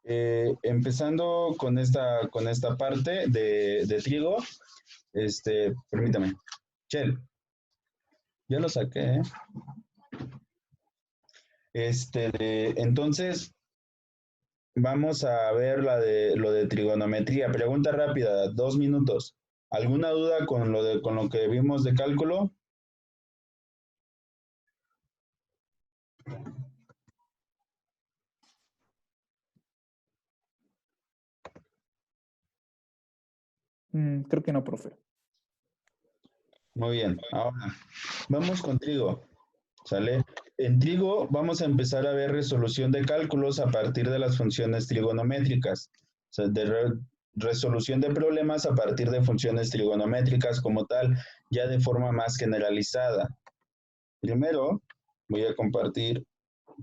Empezando con esta parte de trigo, permítame. Chel, ya lo saqué, ¿eh? Entonces, vamos a ver lo de trigonometría. Pregunta rápida, 2 minutos. ¿Alguna duda con lo que vimos de cálculo? Creo que no, profe. Muy bien. Ahora, vamos con trigo. ¿Sale? En trigo vamos a empezar a ver resolución de cálculos a partir de las funciones trigonométricas. O sea, resolución de problemas a partir de funciones trigonométricas como tal, ya de forma más generalizada. Primero, voy a compartir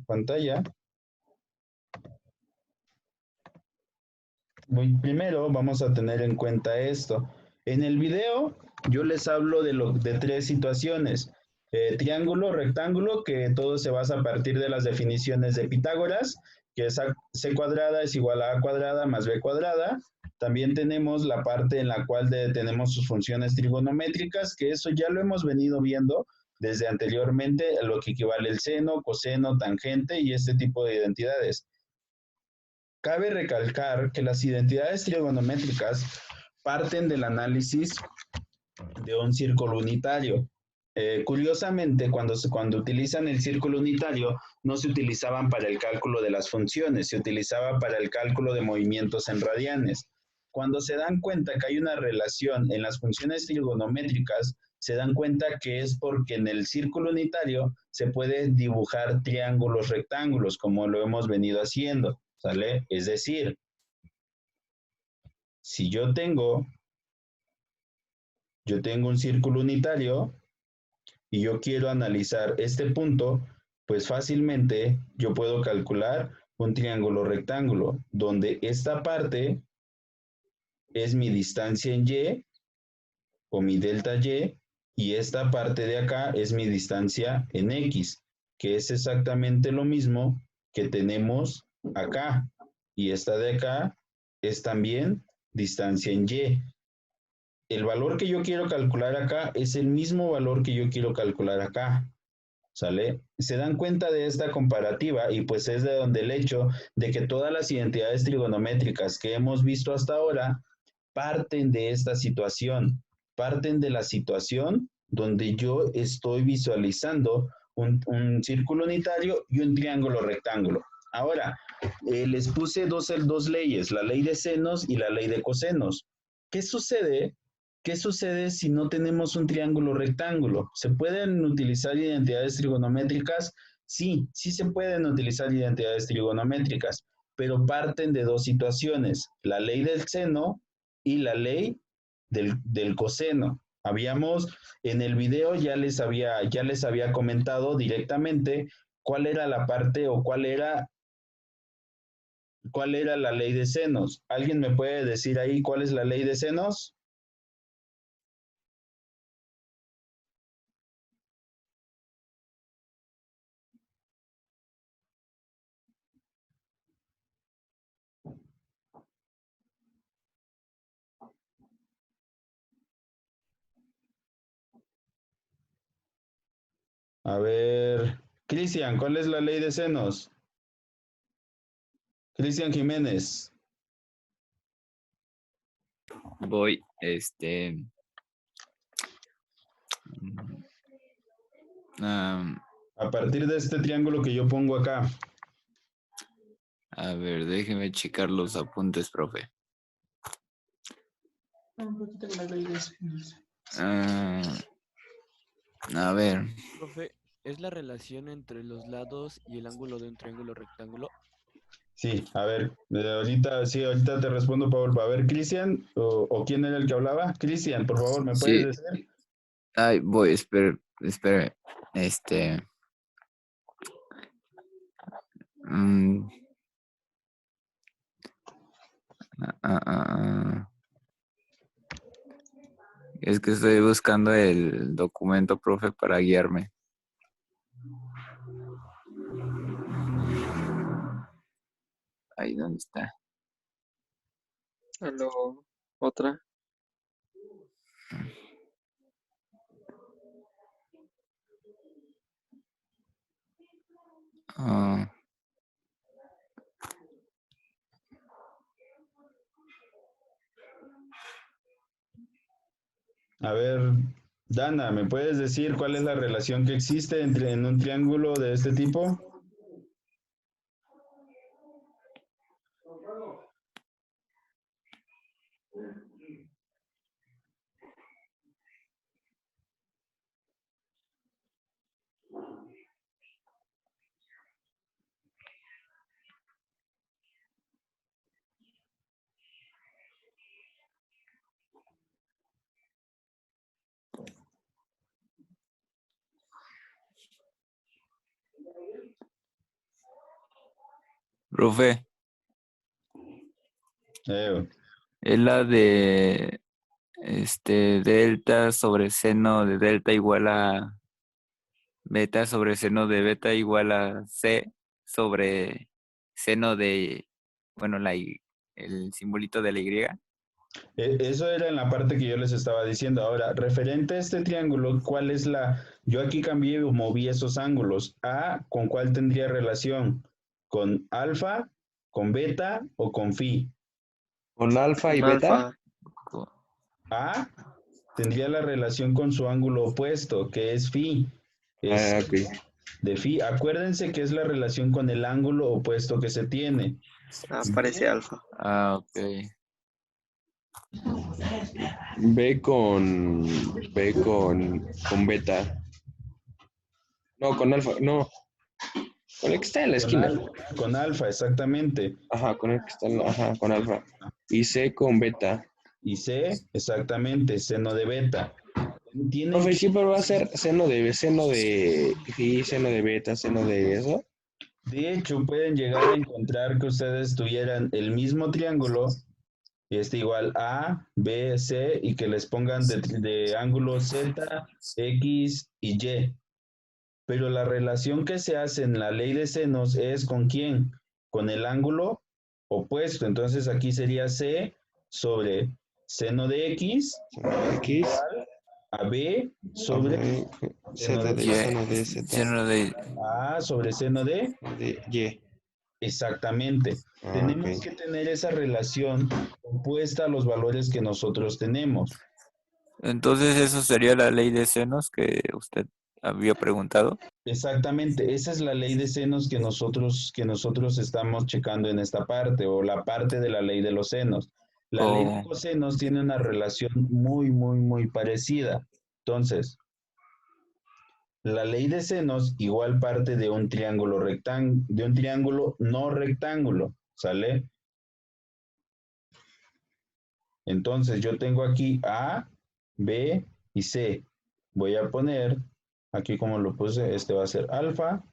pantalla. Primero vamos a tener en cuenta esto. En el video yo les hablo de 3 situaciones. Triángulo, rectángulo, que todo se basa a partir de las definiciones de Pitágoras, que es C cuadrada es igual a A cuadrada más B cuadrada. También tenemos la parte en la cual tenemos sus funciones trigonométricas, que eso ya lo hemos venido viendo desde anteriormente, a lo que equivale el seno, coseno, tangente y este tipo de identidades. Cabe recalcar que las identidades trigonométricas parten del análisis de un círculo unitario. Curiosamente, cuando utilizan el círculo unitario, no se utilizaban para el cálculo de las funciones, se utilizaba para el cálculo de movimientos en radianes. Cuando se dan cuenta que hay una relación en las funciones trigonométricas, se dan cuenta que es porque en el círculo unitario se puede dibujar triángulos rectángulos, como lo hemos venido haciendo, ¿sale? Es decir, si yo tengo un círculo unitario y yo quiero analizar este punto, pues fácilmente yo puedo calcular un triángulo rectángulo, donde esta parte es mi distancia en Y o mi delta y esta parte de acá es mi distancia en X, que es exactamente lo mismo que tenemos acá. Y esta de acá es también distancia en Y. El valor que yo quiero calcular acá es el mismo valor que yo quiero calcular acá, ¿sale? Se dan cuenta de esta comparativa y pues es de donde el hecho de que todas las identidades trigonométricas que hemos visto hasta ahora parten de esta situación, parten de la situación donde yo estoy visualizando un círculo unitario y un triángulo rectángulo. Ahora, les puse dos leyes, la ley de senos y la ley de cosenos. ¿Qué sucede? ¿Qué sucede si no tenemos un triángulo rectángulo? ¿Se pueden utilizar identidades trigonométricas? Sí, sí se pueden utilizar identidades trigonométricas, pero parten de dos situaciones, la ley del seno y la ley del coseno. En el video ya les había comentado directamente cuál era la parte o cuál era la ley de senos. ¿Alguien me puede decir ahí cuál es la ley de senos? A ver, Cristian, ¿cuál es la ley de senos? Cristian Jiménez. Voy, A partir de este triángulo que yo pongo acá. A ver, déjeme checar los apuntes, profe. A ver. Profe, ¿es la relación entre los lados y el ángulo de un triángulo rectángulo? Sí, a ver, ahorita te respondo, Paul. A ver, Cristian, o quién era el que hablaba. Cristian, por favor, ¿me puedes decir? Ay, voy, espere. Es que estoy buscando el documento, profe, para guiarme. . Ahí donde está. Otra. Ah, A ver, Dana, ¿me puedes decir cuál es la relación que existe en un triángulo de este tipo? profe, Eh, es la de delta sobre seno de delta igual a beta sobre seno de beta igual a c sobre seno de, bueno, el simbolito de la y. Eso era en la parte que yo les estaba diciendo. Ahora, referente a este triángulo, ¿cuál es la...? Yo aquí cambié o moví esos ángulos. A, ¿con cuál tendría relación? ¿Con alfa, con beta o con phi? ¿Con alfa y Un beta? alfa. A tendría la relación con su ángulo opuesto, que es phi. Es Ok. de phi. Acuérdense que es la relación con el ángulo opuesto que se tiene. Aparece alfa. Ah, ok. B con beta. No, con alfa. No, con el que está en la Con, esquina. con alfa, exactamente. Ajá, con el que está ajá, con alfa. Y C con beta. Y C, exactamente, seno de beta. Tienen Profe, que, siempre va a ser seno de phi, seno de beta, seno de eso. de hecho, pueden llegar a encontrar que ustedes tuvieran el mismo triángulo, y este igual A, B, C, y que les pongan de ángulos Z, X y Y. Pero la relación que se hace en la ley de senos es ¿con quién? Con el ángulo opuesto. Entonces aquí sería C sobre seno de X X, a B sobre okay, seno Z de de Y, seno de Z, seno de, A sobre seno de de Y. exactamente. Ok. Tenemos que tener esa relación opuesta a los valores que nosotros tenemos. entonces eso sería la ley de senos que usted había preguntado. Exactamente, esa es la ley de senos que nosotros estamos checando en esta parte, o la parte de la ley de los senos. La ley de O, cosenos tiene una relación muy, muy, muy parecida. Entonces, la ley de senos igual parte de un triángulo de un triángulo no rectángulo, ¿sale? Entonces, yo tengo aquí A, B y C. Voy a poner, aquí como lo puse, este va a ser alfa,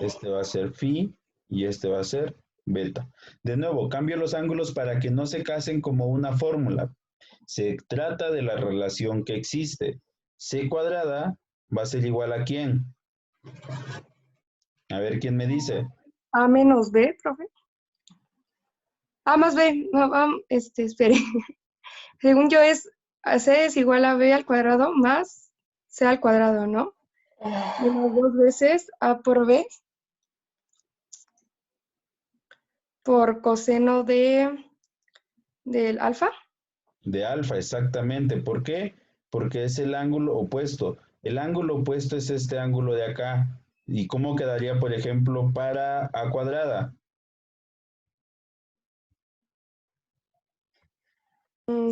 este va a ser phi y este va a ser beta. De nuevo, cambio los ángulos para que no se casen como una fórmula. Se trata de la relación que existe. C cuadrada va a ser igual a ¿quién? A ver quién me dice. A menos B, profe. A más B. No, espere. Según yo es C es igual a B al cuadrado más C al cuadrado, ¿no? Menos dos veces A por B por coseno del alfa. De alfa, exactamente. ¿Por qué? Porque es el ángulo opuesto. El ángulo opuesto es este ángulo de acá. ¿Y cómo quedaría, por ejemplo, para A cuadrada?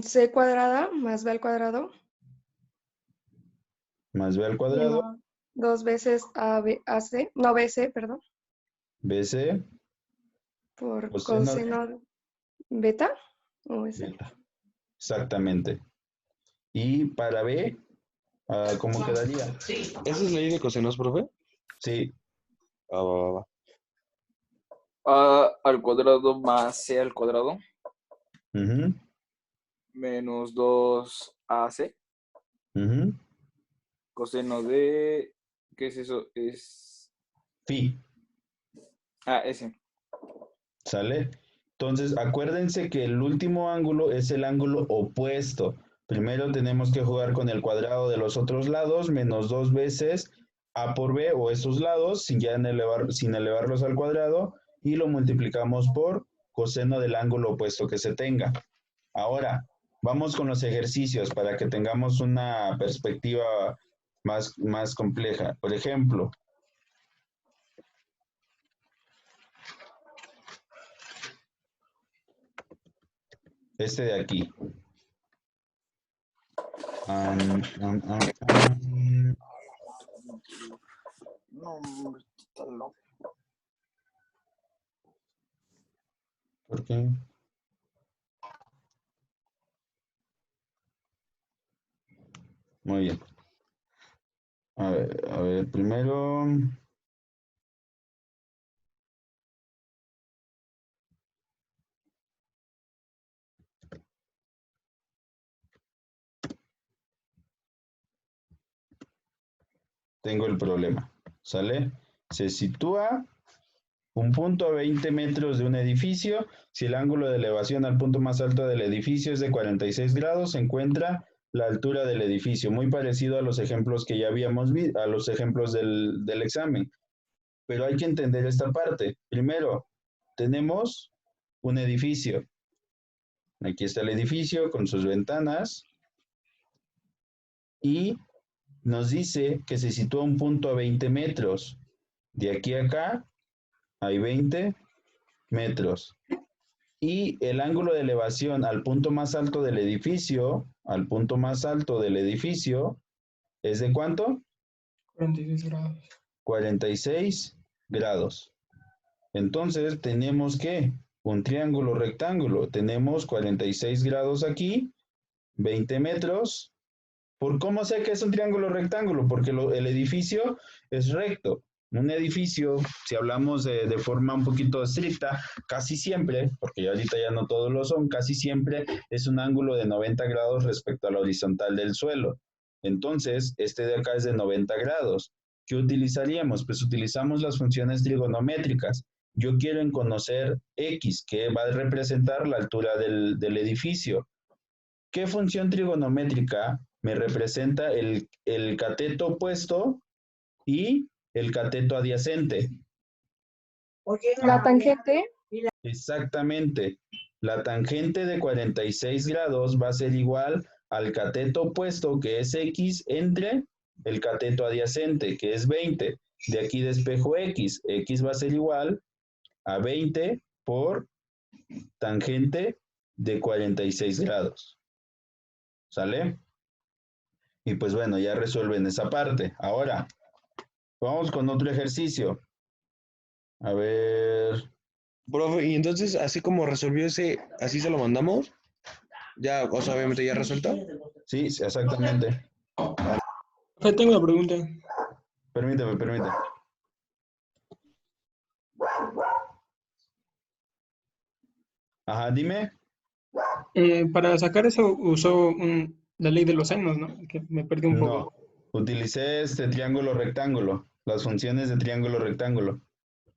C cuadrada más B al cuadrado. Más B al cuadrado, Menos dos veces AC, no BC, perdón, BC, por coseno de coseno beta. ¿O ese? beta. Exactamente. Y para B, ¿cómo quedaría? ¿Esa es ley de cosenos, profe? Sí, Ah, va. A al cuadrado más C al cuadrado ujú, menos 2AC ujú. coseno de... ¿Qué es eso? Es... Phi, Ah, ese. ¿Sale? Entonces, acuérdense que el último ángulo es el ángulo opuesto. Primero tenemos que jugar con el cuadrado de los otros lados, menos 2 veces a por b, o esos lados, sin elevarlos al cuadrado, y lo multiplicamos por coseno del ángulo opuesto que se tenga. Ahora, vamos con los ejercicios para que tengamos una perspectiva más compleja. Por ejemplo, este de aquí. No, hombre, está loco. ¿Por qué? Muy bien. A ver, primero. Tengo el problema. ¿Sale? Se sitúa un punto a 20 metros de un edificio. Si el ángulo de elevación al punto más alto del edificio es de 46 grados, se encuentra la altura del edificio. Muy parecido a los ejemplos que ya habíamos visto, a los ejemplos del examen. Pero hay que entender esta parte. Primero, tenemos un edificio. Aquí está el edificio con sus ventanas. Y nos dice que se sitúa un punto a 20 metros. De aquí a acá hay 20 metros. Y el ángulo de elevación al punto más alto del edificio, ¿es de cuánto? 46 grados. 46 grados. Entonces tenemos que un triángulo rectángulo. Tenemos 46 grados aquí, 20 metros. ¿Por cómo sé que es un triángulo rectángulo? Porque el edificio es recto. Un edificio, si hablamos de forma un poquito estricta, casi siempre, porque ahorita ya no todos lo son, casi siempre es un ángulo de 90 grados respecto a la horizontal del suelo. Entonces, este de acá es de 90 grados. ¿Qué utilizaríamos? Pues utilizamos las funciones trigonométricas. Yo quiero conocer x, que va a representar la altura del edificio. ¿Qué función trigonométrica me representa el cateto opuesto y el cateto adyacente? La tangente. Exactamente. La tangente de 46 grados va a ser igual al cateto opuesto, que es x, entre el cateto adyacente, que es 20. De aquí despejo x. X va a ser igual a 20 por tangente de 46 grados. ¿Sale? Y pues bueno, ya resuelven esa parte. Ahora, vamos con otro ejercicio. A ver. Profe, y entonces, así como resolvió ese, así se lo mandamos. Ya, o sea, obviamente ya resuelto. Sí, exactamente. Profe, tengo una pregunta. Permíteme. Ajá, dime. Para sacar eso usó la ley de los senos, ¿no? Que me perdí un No, poco. utilicé este triángulo rectángulo, las funciones de triángulo rectángulo.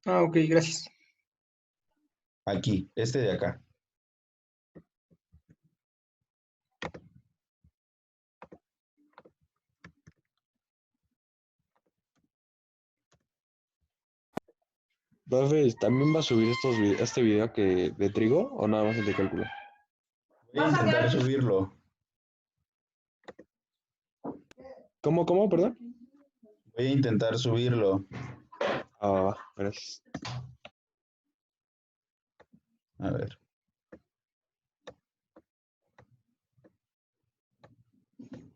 Ah, ok, gracias. Aquí, este de acá. Profe, ¿también va a subir este video que de trigo o nada más el de cálculo? Voy a intentar subirlo. ¿Cómo, perdón? Voy a intentar subirlo. Ah, gracias. A ver.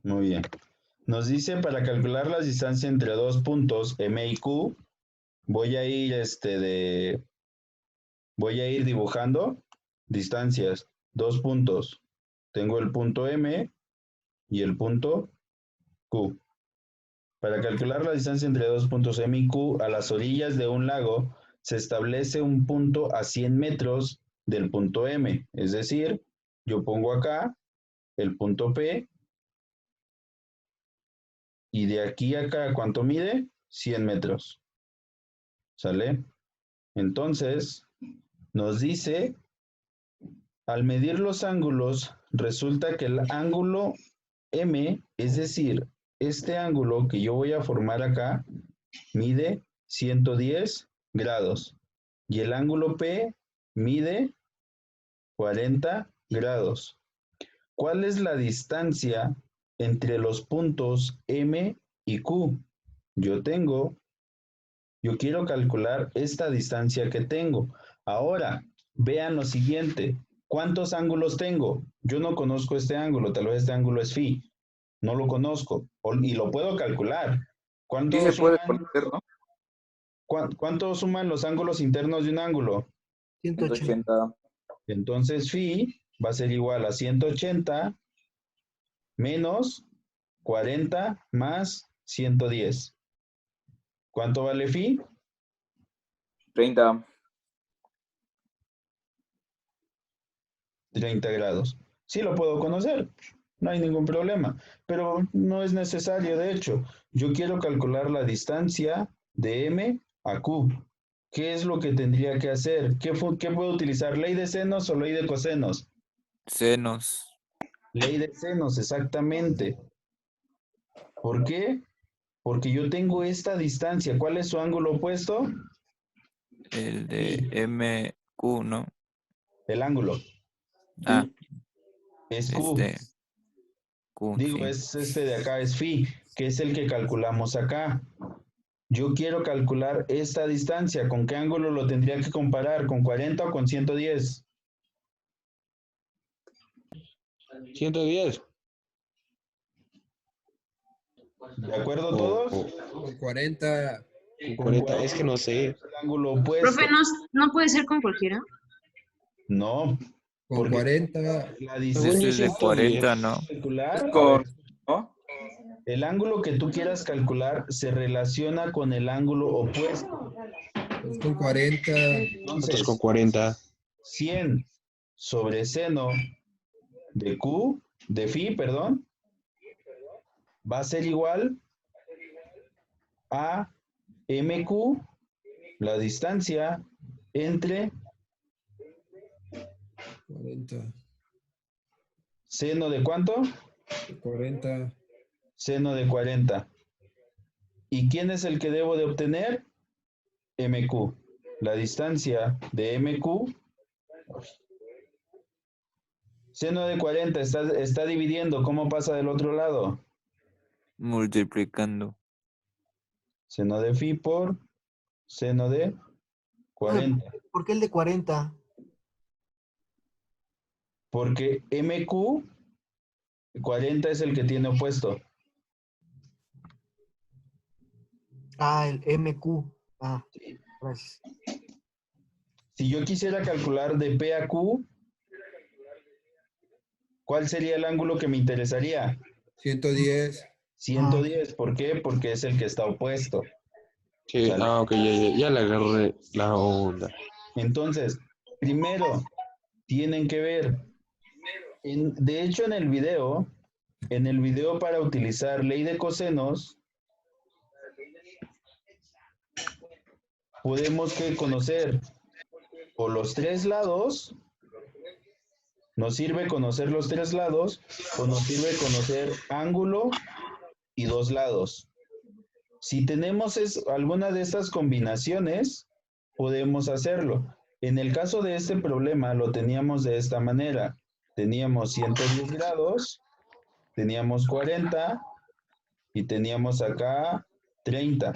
Muy bien. Nos dice para calcular la distancia entre dos puntos M y Q, voy a ir dibujando distancias, dos puntos. Tengo el punto M y el punto Q. Para calcular la distancia entre dos puntos M y Q a las orillas de un lago, se establece un punto a 100 metros del punto M. Es decir, yo pongo acá el punto P y de aquí a acá, ¿cuánto mide? 100 metros. ¿Sale? Entonces, Nos dice, al medir los ángulos, resulta que el ángulo M, es decir, este ángulo que yo voy a formar acá, mide 110 grados. Y el ángulo P mide 40 grados. ¿Cuál es la distancia entre los puntos M y Q? Yo quiero calcular esta distancia que tengo. Ahora, vean lo siguiente. ¿Cuántos ángulos tengo? Yo no conozco este ángulo, tal vez este ángulo es phi. No lo conozco y lo puedo calcular. Sí ¿Cuánto se puede suman, conocer, ¿no? cuánto suman los ángulos internos de un ángulo? 180. Entonces phi va a ser igual a 180 menos 40 más 110. ¿Cuánto vale phi? 30. 30 grados. Sí lo puedo conocer, no hay ningún problema, pero no es necesario, de hecho. Yo quiero calcular la distancia de M a Q. ¿Qué es lo que tendría que hacer? ¿Qué puedo utilizar? ¿Ley de senos o ley de cosenos? Senos. Ley de senos, exactamente. ¿Por qué? Porque yo tengo esta distancia. ¿Cuál es su ángulo opuesto? El de MQ, ¿no? El ángulo. Ah, Es Q. Q, Digo, sí. es este de acá, es phi, que es el que calculamos acá. Yo quiero calcular esta distancia. ¿Con qué ángulo lo tendría que comparar? ¿Con 40 o con 110? 110. ¿De acuerdo O- todos? o Con 40. con 40, es que no sé. El ángulo opuesto. Profe, ¿no puede ser con cualquiera? No, Con porque 40. la Según distancia yo, Ese es de 110. 40, ¿no? calcular, a Con, ver, ¿no? el ángulo que tú quieras calcular se relaciona con el ángulo opuesto. Pues con 40. Nosotros Entonces, con 40. 100 sobre seno de Q, de phi, perdón, va a ser igual a MQ, la distancia entre 40. seno de ¿cuánto? 40. Seno de 40. ¿Y quién es el que debo de obtener? MQ. La distancia de MQ. Seno de 40 está dividiendo. ¿Cómo pasa del otro lado? Multiplicando. Seno de phi por seno de 40. ¿Por qué el de 40? Porque MQ, 40 es el que tiene opuesto. Ah, el MQ. Ah, gracias. Si yo quisiera calcular de P a Q, ¿cuál sería el ángulo que me interesaría? 110. 110. ¿Por qué? Porque es el que está opuesto. Sí, ¿Sale? ok, ya le agarré la onda. Entonces, primero, tienen que ver. De hecho, en el video para utilizar ley de cosenos, podemos conocer o los tres lados, nos sirve conocer los tres lados, o nos sirve conocer ángulo y dos lados. Si tenemos alguna de estas combinaciones, podemos hacerlo. En el caso de este problema, lo teníamos de esta manera. Teníamos 110 grados, teníamos 40 y teníamos acá 30.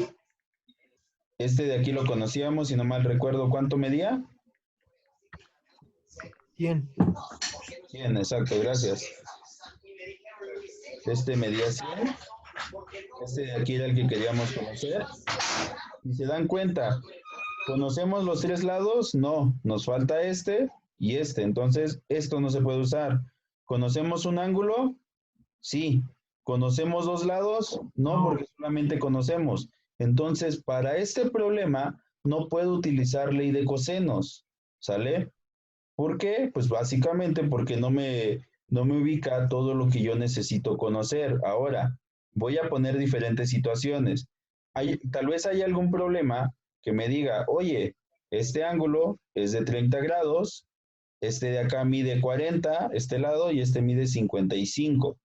Este de aquí lo conocíamos, si no mal recuerdo, ¿cuánto medía? 100. 100, exacto, gracias. Este medía 100. Este de aquí era el que queríamos conocer. Y se dan cuenta, ¿conocemos los tres lados? No, nos falta este y este. Entonces, esto no se puede usar. ¿Conocemos un ángulo? Sí. ¿Conocemos dos lados? No, porque solamente conocemos. Entonces, para este problema, no puedo utilizar ley de cosenos. ¿Sale? ¿Por qué? Pues básicamente porque no me ubica todo lo que yo necesito conocer. Ahora, voy a poner diferentes situaciones. Tal vez haya algún problema que me diga, oye, Este ángulo es de 30 grados, este de acá mide 40, este lado, y este mide 55.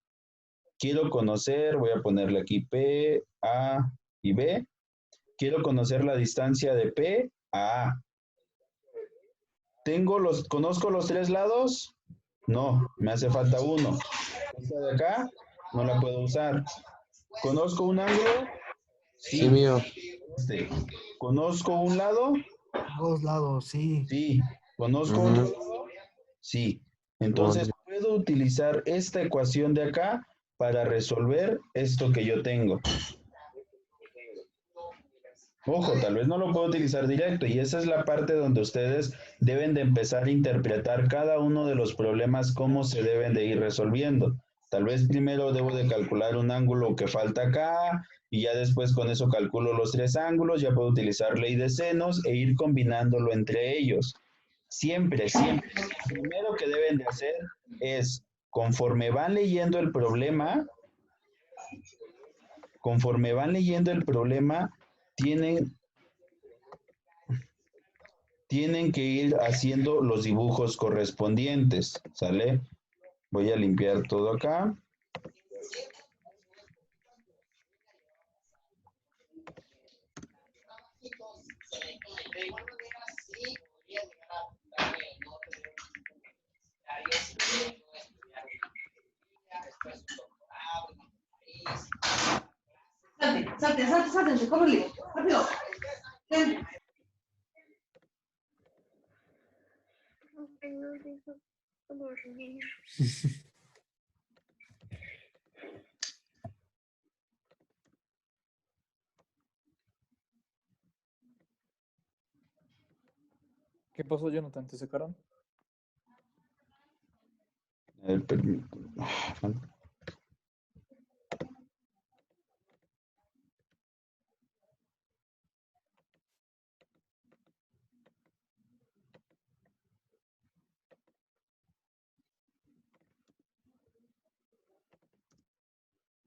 Quiero conocer, voy a ponerle aquí P, A y B. Quiero conocer la distancia de P a A. ¿Conozco los tres lados? No, me hace falta uno. Esta de acá no la puedo usar. ¿Conozco un ángulo? Sí, mío. ¿Conozco un lado? Dos lados, sí. Sí. ¿Conozco otro lado? Sí. Entonces puedo utilizar esta ecuación de acá para resolver esto que yo tengo. Ojo, tal vez no lo puedo utilizar directo, y esa es la parte donde ustedes deben de empezar a interpretar cada uno de los problemas, cómo se deben de ir resolviendo. Tal vez primero debo de calcular un ángulo que falta acá, y ya después con eso calculo los tres ángulos, ya puedo utilizar ley de senos e ir combinándolo entre ellos. Siempre, siempre. Lo primero que deben de hacer es, conforme van leyendo el problema, tienen que ir haciendo los dibujos correspondientes, ¿sale? Voy a limpiar todo acá. Salte, córrele, rápido. Ven. ¿Qué pasó, Jonathan? ¿Te sacaron?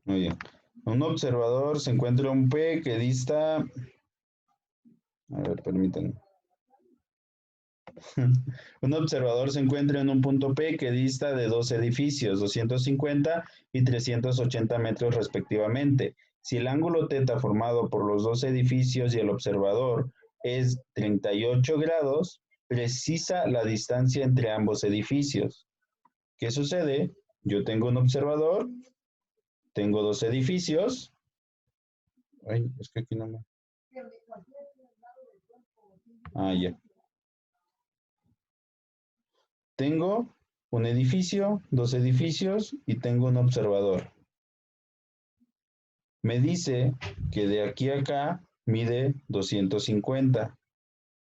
Muy bien. Un observador se encuentra un P que dista... A ver, permítanme. Un observador se encuentra en un punto P que dista de dos edificios, 250 y 380 metros respectivamente. Si el ángulo θ formado por los dos edificios y el observador es 38 grados, precisa la distancia entre ambos edificios. ¿Qué sucede? Yo tengo un observador, tengo dos edificios. Ay, es que aquí no me... Ah, ya. Tengo un edificio, dos edificios y tengo un observador. Me dice que de aquí a acá mide 250.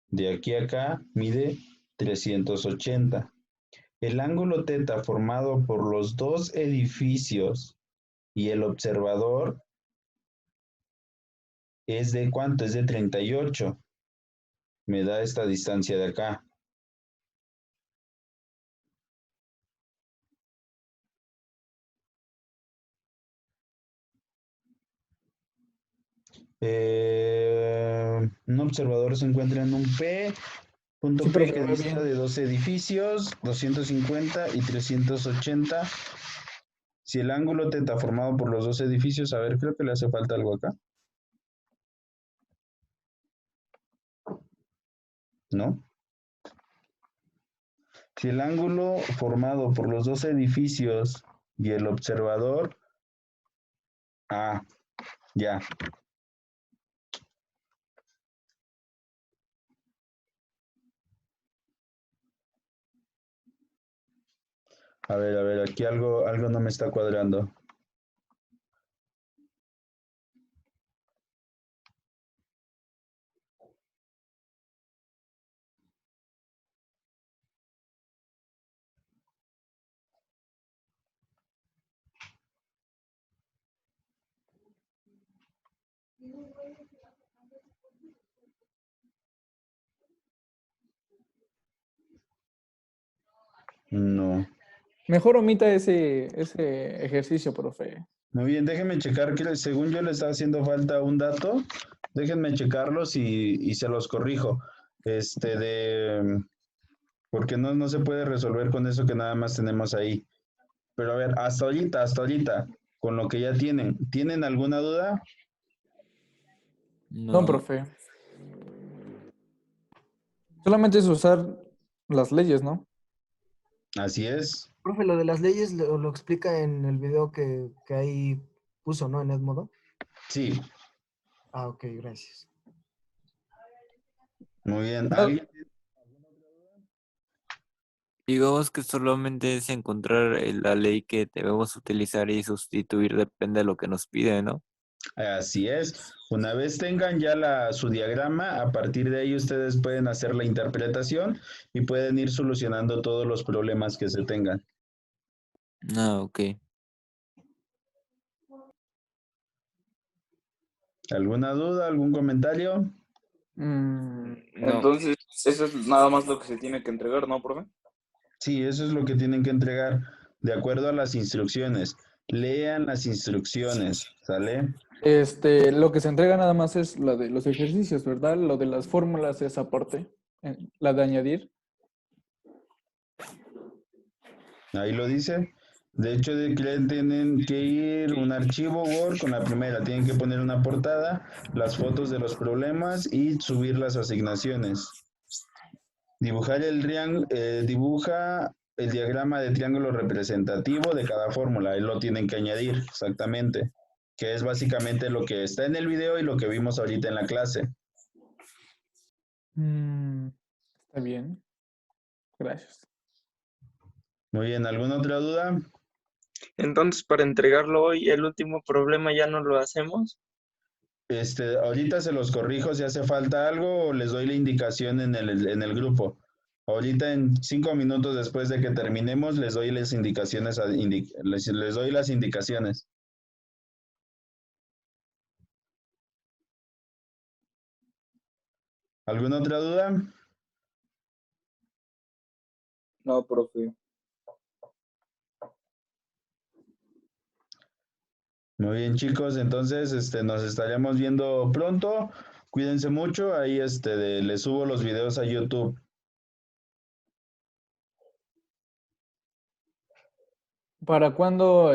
De aquí a acá mide 380. El ángulo θ formado por los dos edificios y el observador es de ¿cuánto? Es de 38. Me da esta distancia de acá. Un observador se encuentra en un punto Sí, P pero que dista de dos edificios, 250 y 380. Si el ángulo θ formado por los dos edificios, a ver, creo que le hace falta algo acá. ¿No? Si el ángulo formado por los dos edificios y el observador... Ah, ya. A ver, aquí algo no me está cuadrando. No. Mejor omita ese ejercicio, profe. Muy bien, déjenme checar que según yo le está haciendo falta un dato. Déjenme checarlos y se los corrijo. porque no se puede resolver con eso que nada más tenemos ahí. Pero a ver, hasta ahorita, con lo que ya ¿tienen alguna duda? No, profe. Solamente es usar las leyes, ¿no? Así es. Profe, lo de las leyes lo explica en el video que ahí puso, ¿no? En Edmodo. Sí. Ah, ok, gracias. Muy bien. ¿Alguien? Digamos que solamente es encontrar la ley que debemos utilizar y sustituir, depende de lo que nos pide, ¿no? Así es. Una vez tengan ya su diagrama, a partir de ahí ustedes pueden hacer la interpretación y pueden ir solucionando todos los problemas que se tengan. Ah, ok. ¿Alguna duda, algún comentario? Entonces, eso es nada más lo que se tiene que entregar, ¿no, profe? Sí, eso es lo que tienen que entregar de acuerdo a las instrucciones. Lean las instrucciones, ¿sale? Lo que se entrega nada más es la de los ejercicios, ¿verdad? Lo de las fórmulas es aparte, la de añadir. Ahí lo dice. De hecho, tienen que ir un archivo Word con la primera. Tienen que poner una portada, las fotos de los problemas y subir las asignaciones. Dibujar dibuja el diagrama de triángulo representativo de cada fórmula. Ahí lo tienen que añadir, exactamente. Que es básicamente lo que está en el video y lo que vimos ahorita en la clase. Está bien. Gracias. Muy bien, ¿alguna otra duda? Entonces, para entregarlo hoy, el último problema ya no lo hacemos. Ahorita se los corrijo si hace falta algo o les doy la indicación en el grupo. Ahorita en 5 minutos después de que terminemos les doy las indicaciones, les doy las indicaciones. ¿Alguna otra duda? No, profe. Muy bien, chicos, entonces nos estaremos viendo pronto. Cuídense mucho, ahí les subo los videos a YouTube. ¿Para cuándo